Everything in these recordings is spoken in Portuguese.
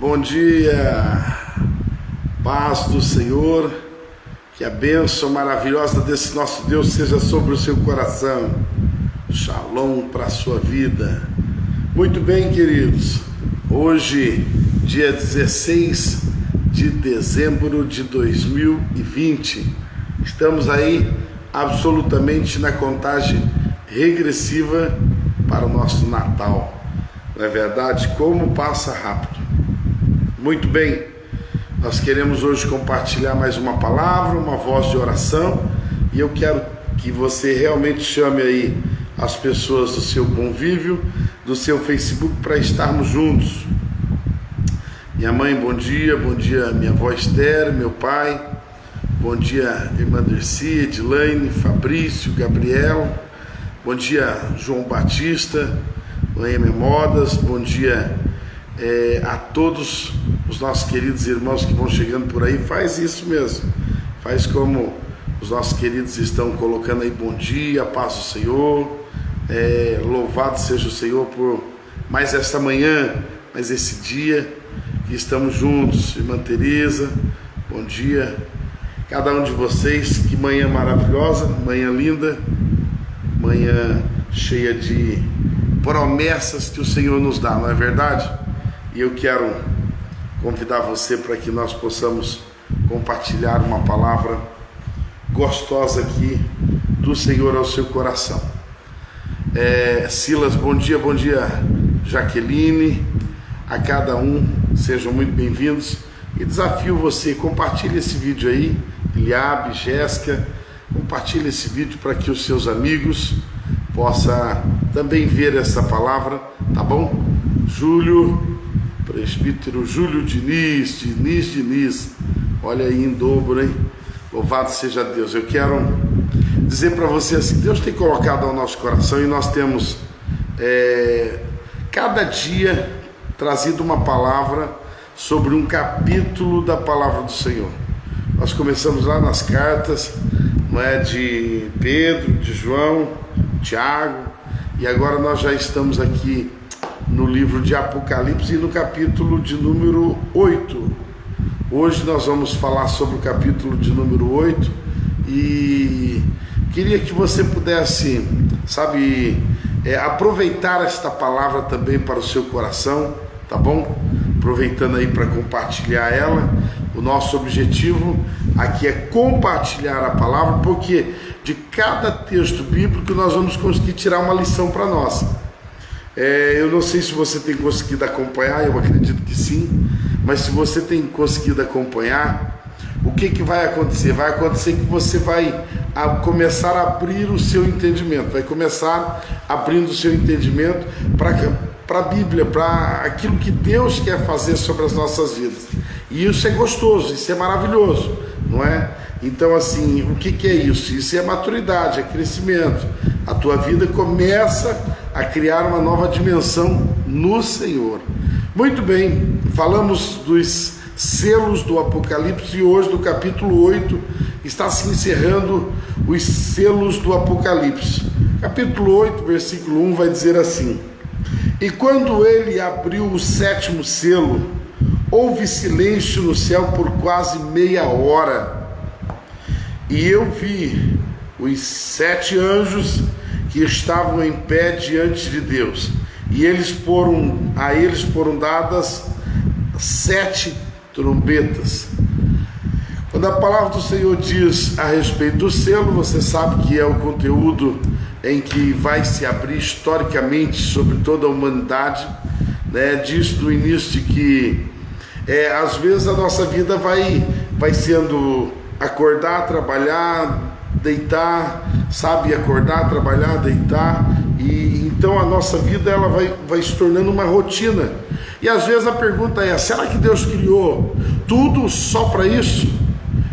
Bom dia, paz do Senhor, que a bênção maravilhosa desse nosso Deus seja sobre o seu coração. Shalom para a sua vida. Muito bem, queridos, hoje, dia 16 de dezembro de 2020, estamos aí absolutamente na contagem regressiva para o nosso Natal. Não é verdade? Como passa rápido. Muito bem, nós queremos hoje compartilhar mais uma palavra, uma voz de oração, e eu quero que você realmente chame aí as pessoas do seu convívio, do seu Facebook, para estarmos juntos. Minha mãe, bom dia minha avó Esther, meu pai, bom dia irmã Dercy, Edilane, Fabrício, Gabriel, bom dia João Batista, Noemi Modas, bom dia a todos os nossos queridos irmãos que vão chegando por aí. Faz isso mesmo, faz como os nossos queridos estão colocando aí, bom dia, paz do Senhor, louvado seja o Senhor por mais esta manhã, mais esse dia que estamos juntos. Irmã Tereza, bom dia, cada um de vocês, que manhã maravilhosa, manhã linda, manhã cheia de promessas que o Senhor nos dá, não é verdade? E eu quero convidar você para que nós possamos compartilhar uma palavra gostosa aqui do Senhor ao seu coração. Silas, bom dia Jaqueline, a cada um, sejam muito bem-vindos, e desafio você, compartilhe esse vídeo aí, Eliabe, Jéssica, compartilhe esse vídeo para que os seus amigos possam também ver essa palavra, tá bom? Júlio, presbítero Júlio Diniz, olha aí em dobro, hein? Louvado seja Deus. Eu quero dizer para você assim, Deus tem colocado ao nosso coração, e nós temos cada dia trazido uma palavra sobre um capítulo da palavra do Senhor. Nós começamos lá nas cartas, não é, de Pedro, de João, Tiago, e agora nós já estamos aqui no livro de Apocalipse e no capítulo de número 8. Hoje nós vamos falar sobre o capítulo de número 8 e queria que você pudesse, aproveitar esta palavra também para o seu coração, tá bom? Aproveitando aí para compartilhar ela. O nosso objetivo aqui é compartilhar a palavra, porque de cada texto bíblico nós vamos conseguir tirar uma lição para nós. Eu não sei se você tem conseguido acompanhar, eu acredito que sim, mas se você tem conseguido acompanhar, o que vai acontecer? Vai acontecer que você vai começar a abrir o seu entendimento, vai começar abrindo o seu entendimento para a Bíblia, para aquilo que Deus quer fazer sobre as nossas vidas. E isso é gostoso, isso é maravilhoso, não é? Então assim, o que é isso? Isso é maturidade, é crescimento. A tua vida começa a criar uma nova dimensão no Senhor. Muito bem, falamos dos selos do Apocalipse, e hoje do capítulo 8 está se encerrando os selos do Apocalipse. Capítulo 8, versículo 1 vai dizer assim: e quando ele abriu o sétimo selo, houve silêncio no céu por quase meia hora, e eu vi os 7 anjos que estavam em pé diante de Deus, e a eles foram dadas 7 trombetas. Quando a palavra do Senhor diz a respeito do selo, você sabe que é o conteúdo em que vai se abrir historicamente sobre toda a humanidade, né? Diz no início de que às vezes a nossa vida vai sendo acordar, trabalhar, deitar, acordar, trabalhar, deitar, e então a nossa vida ela vai se tornando uma rotina. E às vezes a pergunta é: será que Deus criou tudo só para isso?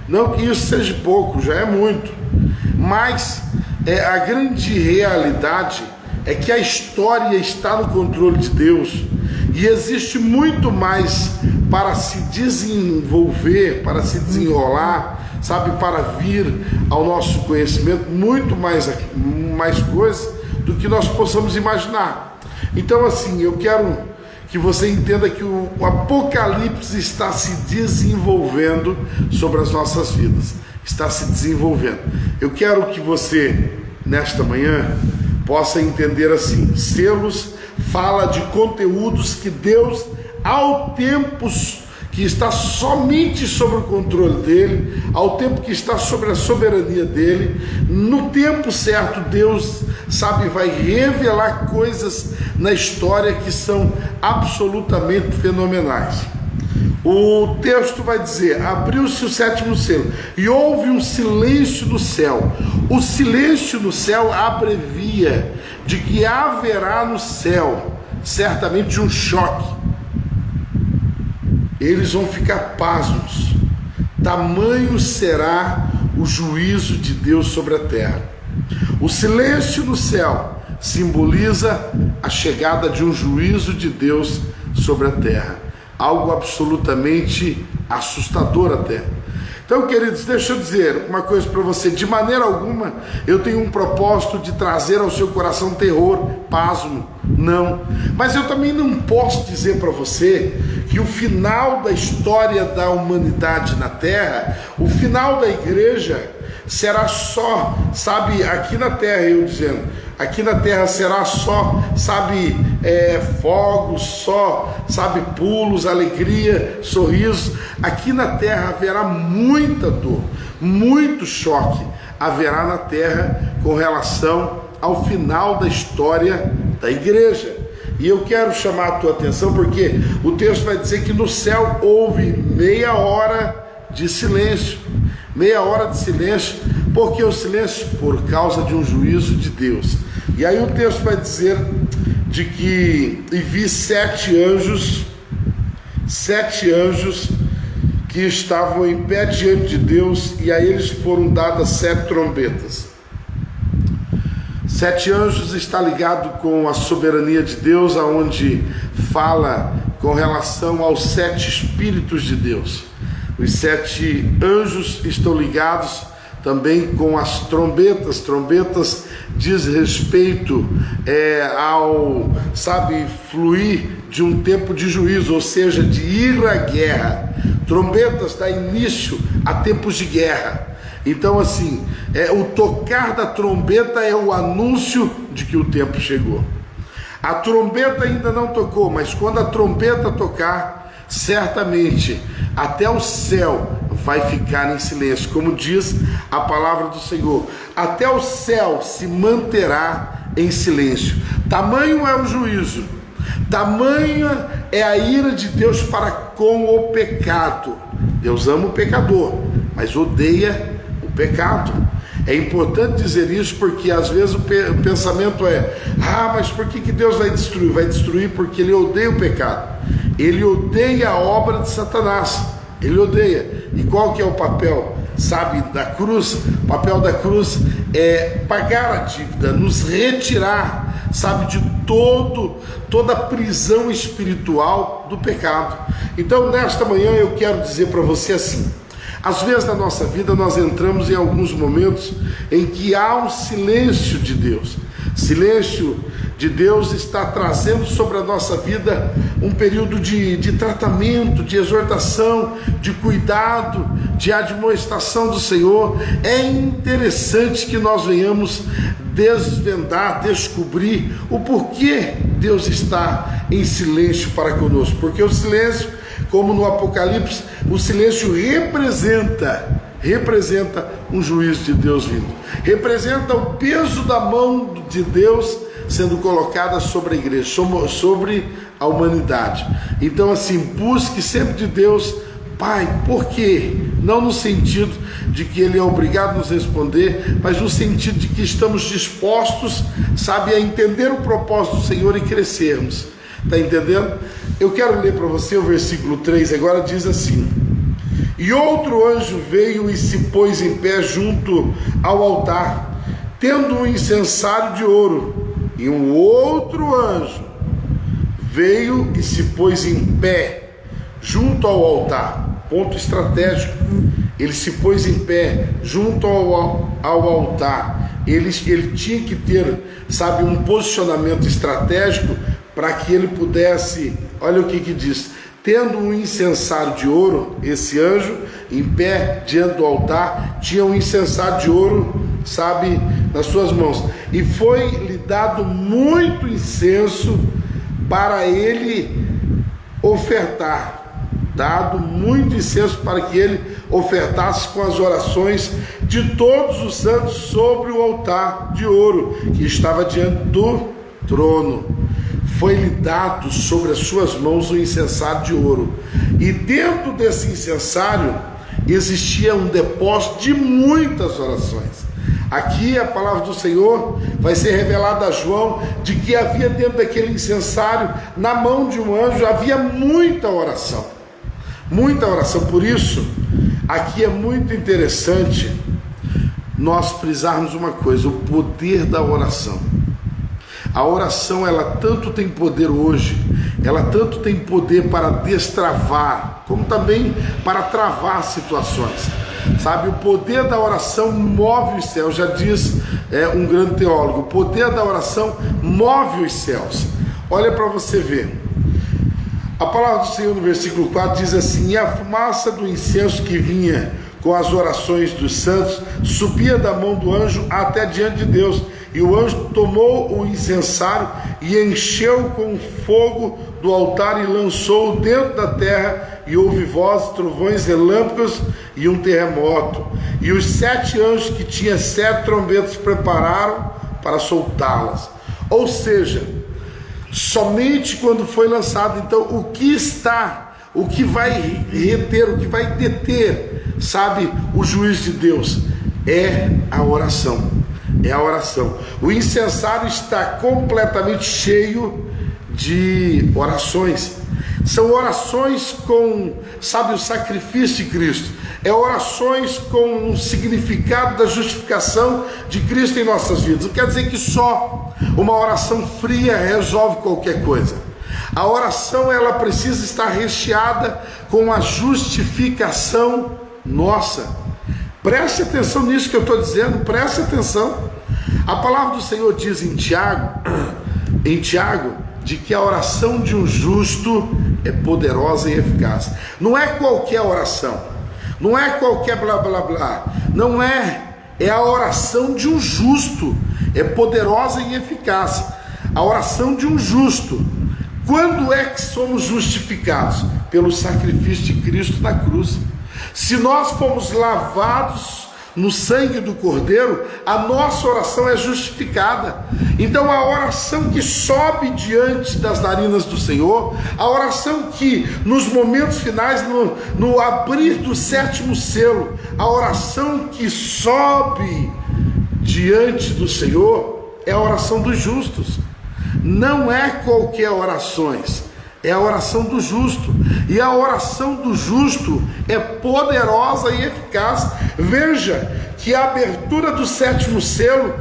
Não que isso seja pouco, já é muito, mas a grande realidade é que a história está no controle de Deus, e existe muito mais para se desenvolver, para se desenrolar, para vir ao nosso conhecimento, muito mais coisas do que nós possamos imaginar. Então assim, eu quero que você entenda que o Apocalipse está se desenvolvendo sobre as nossas vidas, está se desenvolvendo. Eu quero que você, nesta manhã, possa entender assim: selos fala de conteúdos que Deus, ao tempo que está somente sobre o controle dele, ao tempo que está sobre a soberania dele, no tempo certo Deus, sabe, vai revelar coisas na história que são absolutamente fenomenais. O texto vai dizer: abriu-se o sétimo selo e houve um silêncio no céu. O silêncio no céu abrevia de que haverá no céu certamente um choque. Eles vão ficar pasmos, tamanho será o juízo de Deus sobre a terra. O silêncio no céu simboliza a chegada de um juízo de Deus sobre a terra, algo absolutamente assustador até. Então, queridos, deixa eu dizer uma coisa para você: de maneira alguma eu tenho um propósito de trazer ao seu coração terror, pasmo, não. Mas eu também não posso dizer para você que o final da história da humanidade na Terra, o final da igreja, será só, sabe, aqui na Terra, eu dizendo, aqui na Terra será só, sabe, fogos, só, sabe, pulos, alegria, sorrisos. Aqui na Terra haverá muita dor, muito choque haverá na Terra com relação ao final da história da igreja. E eu quero chamar a tua atenção porque o texto vai dizer que no céu houve meia hora de silêncio. Meia hora de silêncio. Por que o silêncio? Por causa de um juízo de Deus. E aí o texto vai dizer de que e vi sete anjos que estavam em pé diante de Deus, e a eles foram dadas 7 trombetas. 7 anjos está ligado com a soberania de Deus, aonde fala com relação aos 7 espíritos de Deus. Os 7 anjos estão ligados também com as trombetas. Trombetas diz respeito ao, sabe, fluir de um tempo de juízo, ou seja, de ir à guerra. Trombetas dá início a tempos de guerra. Então, assim, o tocar da trombeta é o anúncio de que o tempo chegou. A trombeta ainda não tocou, mas quando a trombeta tocar, certamente até o céu vai ficar em silêncio. Como diz a palavra do Senhor, até o céu se manterá em silêncio. Tamanho é o juízo, tamanha é a ira de Deus para com o pecado. Deus ama o pecador, mas odeia o pecado. É importante dizer isso porque às vezes o pensamento mas por que Deus vai destruir? Vai destruir porque Ele odeia o pecado. Ele odeia a obra de Satanás. Ele odeia. E qual que é o papel, sabe, da cruz? O papel da cruz é pagar a dívida, nos retirar, sabe, de toda a prisão espiritual do pecado. Então, nesta manhã eu quero dizer para você assim: às vezes na nossa vida nós entramos em alguns momentos em que há um silêncio de Deus. Silêncio de Deus está trazendo sobre a nossa vida um período de tratamento, de exortação, de cuidado, de admoestação do Senhor. É interessante que nós venhamos desvendar, descobrir o porquê Deus está em silêncio para conosco. Porque o silêncio, como no Apocalipse, o silêncio representa um juízo de Deus vindo, representa o peso da mão de Deus sendo colocada sobre a igreja, sobre a humanidade. Então, assim, busque sempre de Deus: Pai, por quê? Não no sentido de que Ele é obrigado a nos responder, mas no sentido de que estamos dispostos, sabe, a entender o propósito do Senhor e crescermos. Está entendendo? Eu quero ler para você o versículo 3, agora diz assim: e outro anjo veio e se pôs em pé junto ao altar, tendo um incensário de ouro. E um outro anjo veio e se pôs em pé junto ao altar. Ponto estratégico. Ele se pôs em pé junto ao altar. Ele tinha que ter, sabe, um posicionamento estratégico para que ele pudesse olha o que diz: tendo um incensário de ouro, esse anjo em pé diante do altar tinha um incensário de ouro, sabe, nas suas mãos, e foi-lhe dado muito incenso para ele ofertar, dado muito incenso para que ele ofertasse com as orações de todos os santos sobre o altar de ouro que estava diante do trono. Foi-lhe dado sobre as suas mãos um incensário de ouro, e dentro desse incensário existia um depósito de muitas orações. Aqui a palavra do Senhor vai ser revelada a João de que havia dentro daquele incensário, na mão de um anjo, havia muita oração. Muita oração. Por isso, aqui é muito interessante nós frisarmos uma coisa: o poder da oração. A oração, ela tanto tem poder hoje, ela tanto tem poder para destravar, como também para travar situações. Sabe, o poder da oração move os céus, já diz um grande teólogo, o poder da oração move os céus. Olha para você ver, a palavra do Senhor no versículo 4 diz assim: e a fumaça do incenso que vinha com as orações dos santos subia da mão do anjo até diante de Deus, e o anjo tomou o incensário e encheu com fogo do altar e lançou-o dentro da terra, e houve vozes, trovões, relâmpagos e um terremoto. E os 7 anjos que tinham 7 trombetas prepararam para soltá-las. Ou seja, somente quando foi lançado, então, o que vai reter, o que vai deter, sabe, o juiz de Deus é a oração. É a oração. O incensário está completamente cheio de orações. São orações com, sabe, o sacrifício de Cristo. É orações com o significado da justificação de Cristo em nossas vidas. Não quer dizer que só uma oração fria resolve qualquer coisa. A oração, ela precisa estar recheada com a justificação nossa. Preste atenção nisso que eu estou dizendo, preste atenção. A palavra do Senhor diz em Tiago, de que a oração de um justo é poderosa e eficaz. Não é qualquer oração, não é qualquer blá blá blá, não é a oração de um justo, é poderosa e eficaz. A oração de um justo. Quando é que somos justificados? Pelo sacrifício de Cristo na cruz. Se nós fomos lavados no sangue do Cordeiro, a nossa oração é justificada. Então a oração que sobe diante das narinas do Senhor, a oração que nos momentos finais, no abrir do 7º selo, a oração que sobe diante do Senhor é a oração dos justos. Não é qualquer orações, é a oração do justo. E a oração do justo é poderosa e eficaz. Veja que a abertura do 7º selo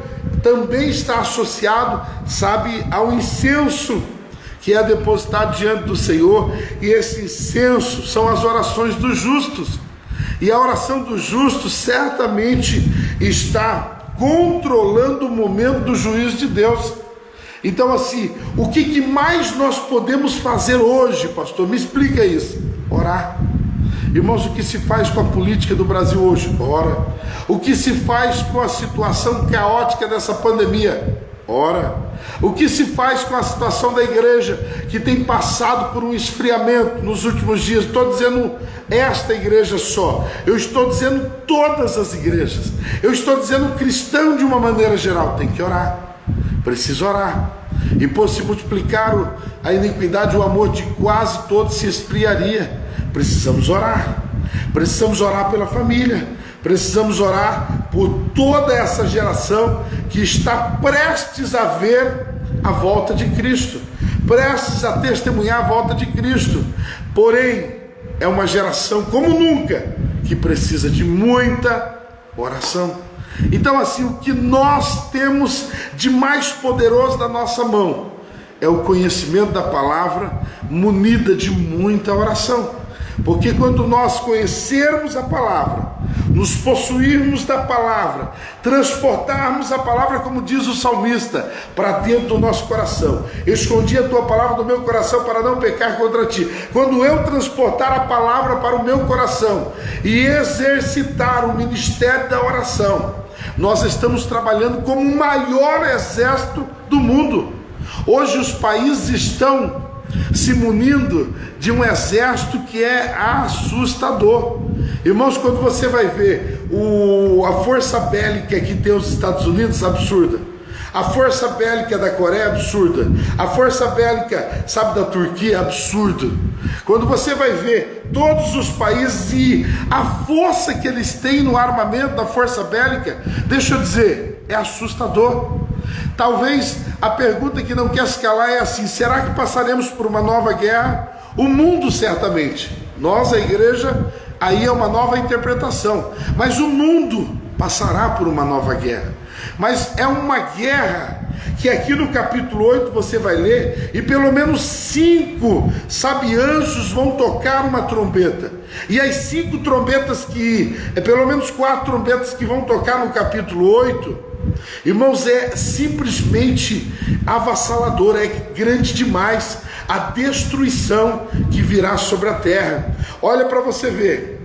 também está associado, sabe, ao incenso que é depositado diante do Senhor. E esse incenso são as orações dos justos. E a oração do justo certamente está controlando o momento do juízo de Deus. Então, assim, o que mais nós podemos fazer hoje, pastor? Me explica isso. Orar. Irmãos, o que se faz com a política do Brasil hoje? Ora. O que se faz com a situação caótica dessa pandemia? Ora. O que se faz com a situação da igreja, que tem passado por um esfriamento nos últimos dias? Estou dizendo esta igreja só, eu estou dizendo todas as igrejas, eu estou dizendo cristão de uma maneira geral. Tem que orar. Precisa orar. E por se multiplicar a iniquidade, o amor de quase todos se esfriaria. Precisamos orar. Precisamos orar pela família. Precisamos orar por toda essa geração que está prestes a ver a volta de Cristo, prestes a testemunhar a volta de Cristo. Porém, é uma geração como nunca que precisa de muita oração. Então, assim, o que nós temos de mais poderoso na nossa mão é o conhecimento da palavra, munida de muita oração. Porque quando nós conhecermos a palavra, nos possuirmos da palavra, transportarmos a palavra, como diz o salmista, para dentro do nosso coração. Escondi a tua palavra no meu coração para não pecar contra ti. Quando eu transportar a palavra para o meu coração e exercitar o ministério da oração, nós estamos trabalhando como o maior exército do mundo. Hoje os países estão se munindo de um exército que é assustador. Irmãos, quando você vai ver a força bélica que tem os Estados Unidos, absurda. A força bélica da Coreia, absurda. A força bélica, da Turquia, absurda. Quando você vai ver todos os países e a força que eles têm no armamento da força bélica, deixa eu dizer, é assustador. Talvez a pergunta que não quer se calar é assim: será que passaremos por uma nova guerra? O mundo certamente. Nós, a igreja, aí é uma nova interpretação. Mas o mundo passará por uma nova guerra. Mas é uma guerra que aqui no capítulo 8 você vai ler, e pelo menos 5, anjos vão tocar uma trombeta. E as 5 trombetas pelo menos 4 trombetas que vão tocar no capítulo 8, irmãos, é simplesmente avassalador, é grande demais a destruição que virá sobre a terra. Olha para você ver.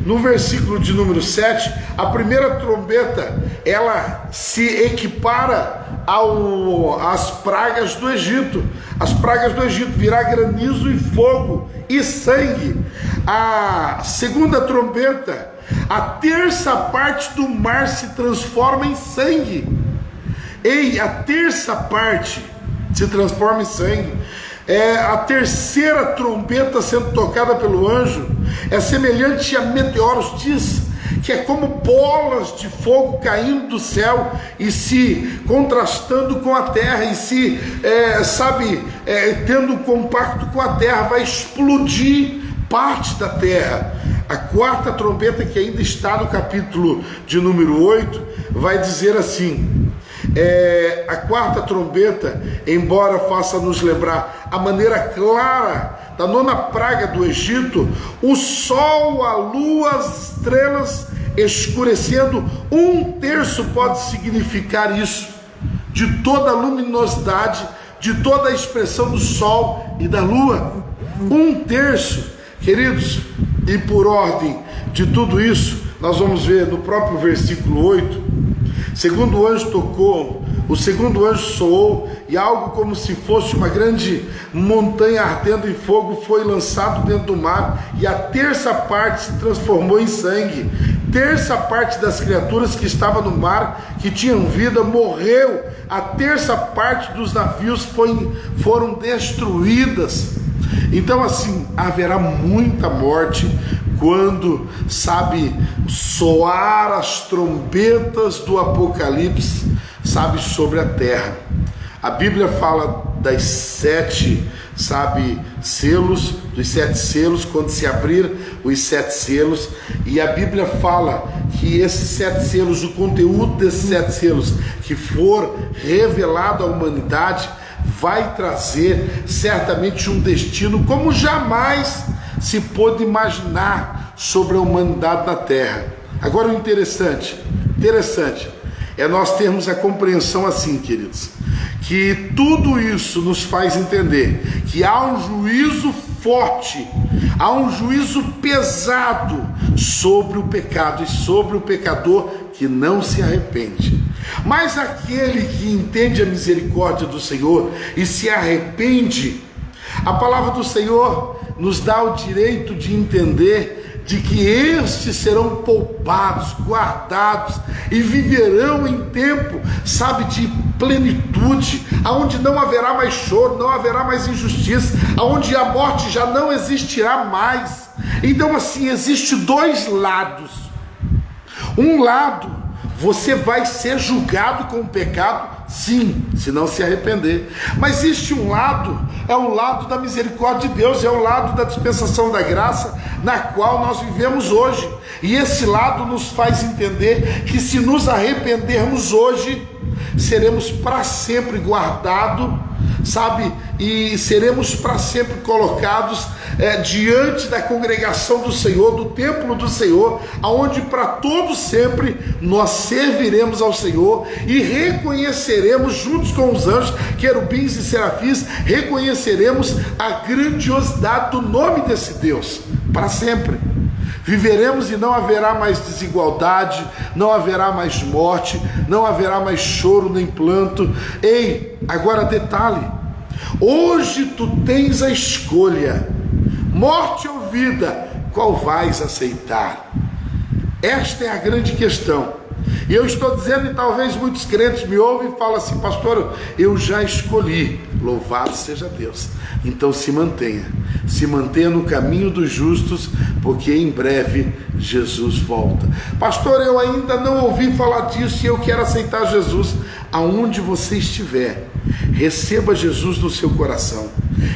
No versículo de número 7, a primeira trombeta, ela se equipara às pragas do Egito. As pragas do Egito, virá granizo e fogo e sangue. A segunda trombeta, a terça parte do mar se transforma em sangue. A terça parte se transforma em sangue. A terceira trombeta sendo tocada pelo anjo é semelhante a meteoros, diz que é como bolas de fogo caindo do céu e se contrastando com a terra e se, tendo compacto com a terra, vai explodir parte da terra. A quarta trombeta, que ainda está no capítulo de número 8, vai dizer assim: a quarta trombeta, embora faça nos lembrar a maneira clara da 9ª praga do Egito, o sol, a lua, as estrelas escurecendo, 1/3 pode significar isso, de toda a luminosidade, de toda a expressão do sol e da lua. 1/3, queridos, e por ordem de tudo isso, nós vamos ver no próprio versículo 8, segundo o anjo tocou, o segundo anjo soou, e algo como se fosse uma grande montanha ardendo em fogo foi lançado dentro do mar, e a terça parte se transformou em sangue. Terça parte das criaturas que estavam no mar, que tinham vida, morreu. A terça parte dos navios foram destruídas. Então, assim, haverá muita morte quando, soar as trombetas do Apocalipse, sobre a terra. A Bíblia fala das 7, selos, dos 7 selos, quando se abrir os 7 selos, e a Bíblia fala que esses 7 selos, o conteúdo desses 7 selos que for revelado à humanidade, vai trazer certamente um destino como jamais se pôde imaginar sobre a humanidade na terra. Agora, o interessante é nós termos a compreensão assim, queridos, que tudo isso nos faz entender que há um juízo forte, há um juízo pesado sobre o pecado e sobre o pecador que não se arrepende. Mas aquele que entende a misericórdia do Senhor e se arrepende, a palavra do Senhor nos dá o direito de entender de que estes serão poupados, guardados e viverão em tempo, de plenitude, aonde não haverá mais choro, não haverá mais injustiça, aonde a morte já não existirá mais. Então, assim, existe 2 lados. Um lado, você vai ser julgado com o pecado, sim, se não se arrepender. Mas existe um lado, é o lado da misericórdia de Deus, é o lado da dispensação da graça, na qual nós vivemos hoje. E esse lado nos faz entender que se nos arrependermos hoje, seremos para sempre guardados, e seremos para sempre colocados diante da congregação do Senhor, do templo do Senhor, aonde para todos sempre nós serviremos ao Senhor e reconheceremos juntos com os anjos, querubins e serafins, reconheceremos a grandiosidade do nome desse Deus para sempre. Viveremos e não haverá mais desigualdade, não haverá mais morte, não haverá mais choro nem planto. Ei, agora detalhe, hoje tu tens a escolha, morte ou vida, qual vais aceitar? Esta é a grande questão. E eu estou dizendo, e talvez muitos crentes me ouvem e falam assim: pastor, eu já escolhi. Louvado seja Deus. Então se mantenha no caminho dos justos, porque em breve Jesus volta. Pastor, eu ainda não ouvi falar disso e eu quero aceitar Jesus. Aonde você estiver, receba Jesus no seu coração,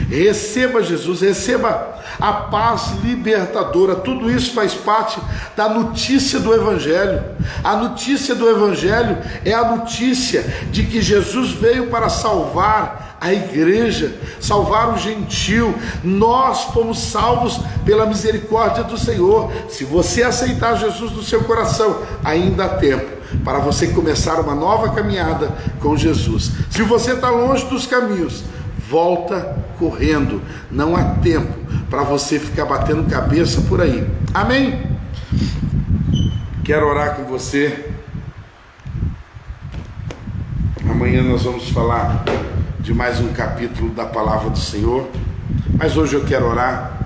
receba Jesus, receba a paz libertadora. Tudo isso faz parte da notícia do Evangelho. A notícia do Evangelho é a notícia de que Jesus veio para salvar a igreja, salvar o gentil. Nós fomos salvos pela misericórdia do Senhor. Se você aceitar Jesus no seu coração, ainda há tempo para você começar uma nova caminhada com Jesus. Se você está longe dos caminhos, volta correndo. Não há tempo para você ficar batendo cabeça por aí. Amém? Quero orar com você. Amanhã nós vamos falar de mais um capítulo da palavra do Senhor, mas hoje eu quero orar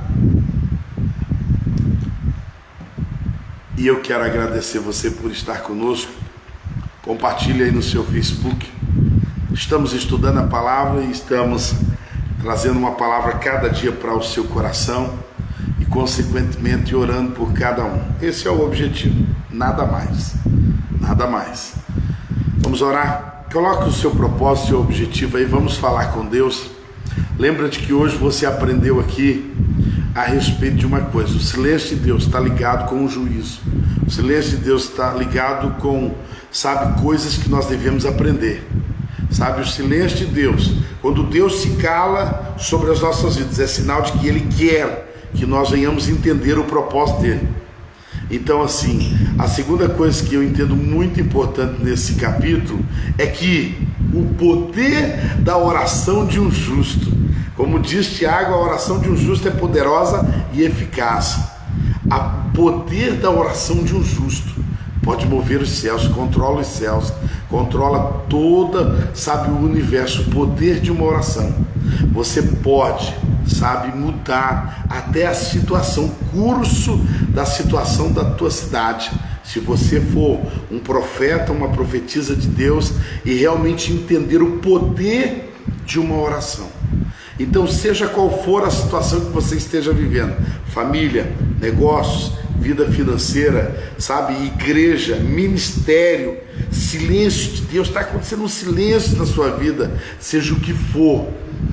e eu quero agradecer você por estar conosco. Compartilhe aí no seu Facebook. Estamos estudando a palavra e estamos trazendo uma palavra cada dia para o seu coração e consequentemente orando por cada um. Esse é o objetivo, nada mais, nada mais. Vamos orar? Coloque o seu propósito, o seu objetivo aí, vamos falar com Deus. Lembra-te que hoje você aprendeu aqui a respeito de uma coisa: o silêncio de Deus está ligado com o juízo. O silêncio de Deus está ligado com, coisas que nós devemos aprender. O silêncio de Deus, quando Deus se cala sobre as nossas vidas, é sinal de que Ele quer que nós venhamos entender o propósito dEle. Então, assim, a segunda coisa que eu entendo muito importante nesse capítulo é que o poder da oração de um justo, como diz Tiago, a oração de um justo é poderosa e eficaz. O poder da oração de um justo pode mover os céus, controla os céus, controla toda, o universo. O poder de uma oração. Você pode, mudar até a situação, curso da situação da tua cidade. Se você for um profeta, uma profetisa de Deus e realmente entender o poder de uma oração. Então, seja qual for a situação que você esteja vivendo, família, negócios, vida financeira, igreja, ministério, silêncio de Deus, está acontecendo um silêncio na sua vida, seja o que for,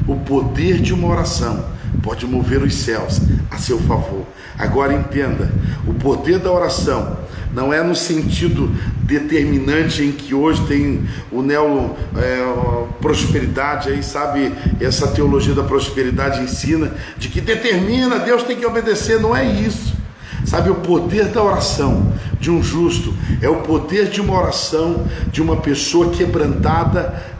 o poder de uma oração pode mover os céus a seu favor. Agora entenda, o poder da oração não é no sentido determinante em que hoje tem o prosperidade, essa teologia da prosperidade ensina, de que determina, Deus tem que obedecer. Não é isso. O poder da oração de um justo é o poder de uma oração de uma pessoa quebrantada,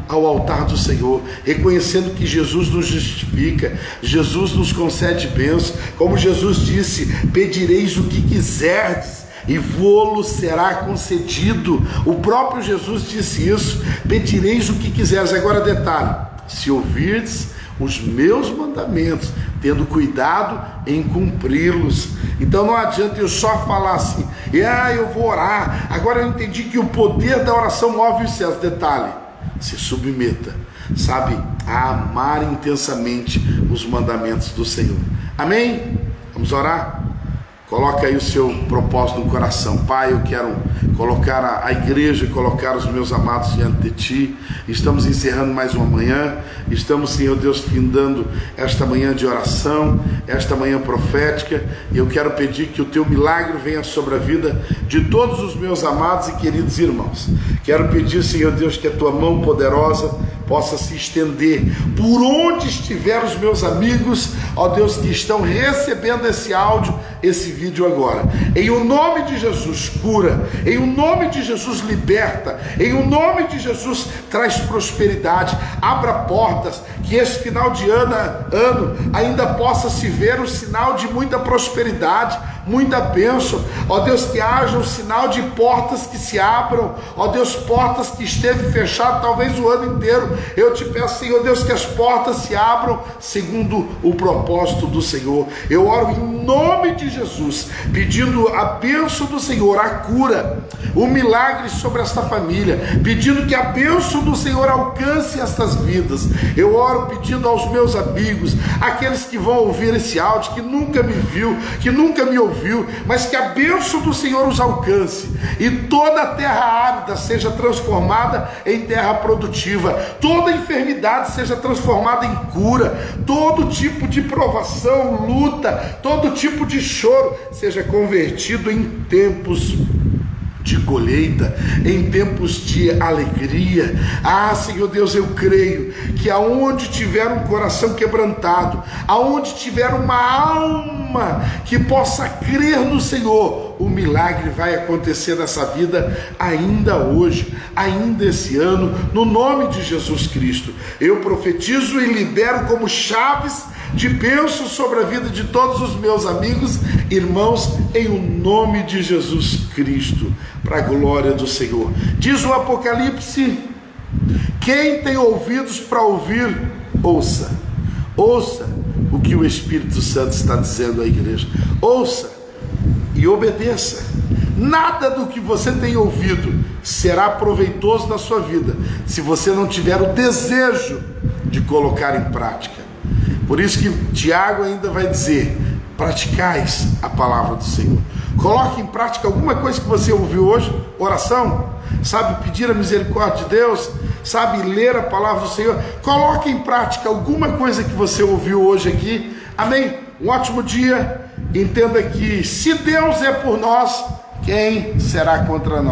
ao altar do Senhor, reconhecendo que Jesus nos justifica, Jesus nos concede bênçãos, como Jesus disse: pedireis o que quiserdes e vô-lo será concedido. O próprio Jesus disse isso: pedireis o que quiseres. Agora detalhe: se ouvirdes os meus mandamentos, tendo cuidado em cumpri-los. Então não adianta eu só falar assim: eu vou orar. Agora eu entendi que o poder da oração move os céus. Detalhe: se submeta, a amar intensamente os mandamentos do Senhor. Amém? Vamos orar? Coloca aí o seu propósito no coração. Pai, eu quero colocar a igreja, colocar os meus amados diante de Ti. Estamos encerrando mais uma manhã. Estamos, Senhor Deus, findando esta manhã de oração, esta manhã profética. E eu quero pedir que o Teu milagre venha sobre a vida de todos os meus amados e queridos irmãos. Quero pedir, Senhor Deus, que a Tua mão poderosa possa se estender por onde estiver os meus amigos, ó Deus, que estão recebendo esse áudio, esse vídeo agora. Em o nome de Jesus, cura. Em o nome de Jesus, liberta. Em o nome de Jesus, traz prosperidade. Abra portas, que esse final de ano ainda possa se ver o sinal de muita prosperidade, muita bênção. Ó Deus, que haja um sinal de portas que se abram. Ó Deus, portas que esteve fechado talvez o ano inteiro. Eu te peço, Senhor Deus, que as portas se abram segundo o propósito do Senhor. Eu oro em nome de Jesus, pedindo a bênção do Senhor, a cura, o milagre sobre esta família, pedindo que a bênção do Senhor alcance estas vidas. Eu oro pedindo aos meus amigos, aqueles que vão ouvir esse áudio, que nunca me viu, que nunca me ouviu, mas que a bênção do Senhor os alcance, e toda a terra árida seja transformada em terra produtiva, toda enfermidade seja transformada em cura, todo tipo de provação, luta, todo tipo de choro seja convertido em tempos de colheita, em tempos de alegria. Ah, Senhor Deus, eu creio que aonde tiver um coração quebrantado, aonde tiver uma alma que possa crer no Senhor, o milagre vai acontecer nessa vida ainda hoje, ainda esse ano, no nome de Jesus Cristo. Eu profetizo e libero como chaves de bênção sobre a vida de todos os meus amigos, irmãos, em o nome de Jesus Cristo, para a glória do Senhor. Diz o Apocalipse: quem tem ouvidos para ouvir, ouça. Ouça o que o Espírito Santo está dizendo à igreja. Ouça e obedeça. Nada do que você tem ouvido será proveitoso na sua vida se você não tiver o desejo de colocar em prática. Por isso que Tiago ainda vai dizer: praticais a palavra do Senhor. Coloque em prática alguma coisa que você ouviu hoje. Oração, sabe pedir a misericórdia de Deus, sabe ler a palavra do Senhor. Coloque em prática alguma coisa que você ouviu hoje aqui. Amém? Um ótimo dia. Entenda que se Deus é por nós, quem será contra nós?